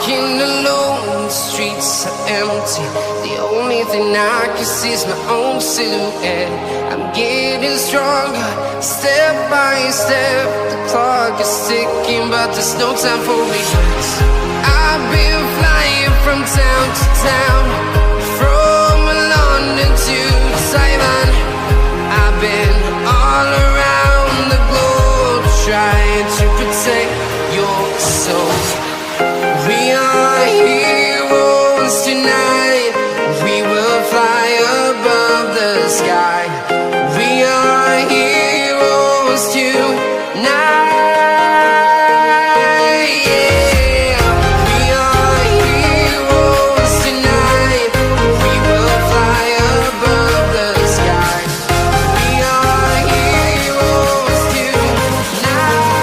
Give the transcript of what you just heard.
walking alone, the streets are empty. The only thing I can see is my own silhouette. I'm getting stronger, step by step. The clock is ticking, but there's no time for regrets. I've been flying from town to town, from London to Taiwan. I've been all around the globe, trying to protect your soul.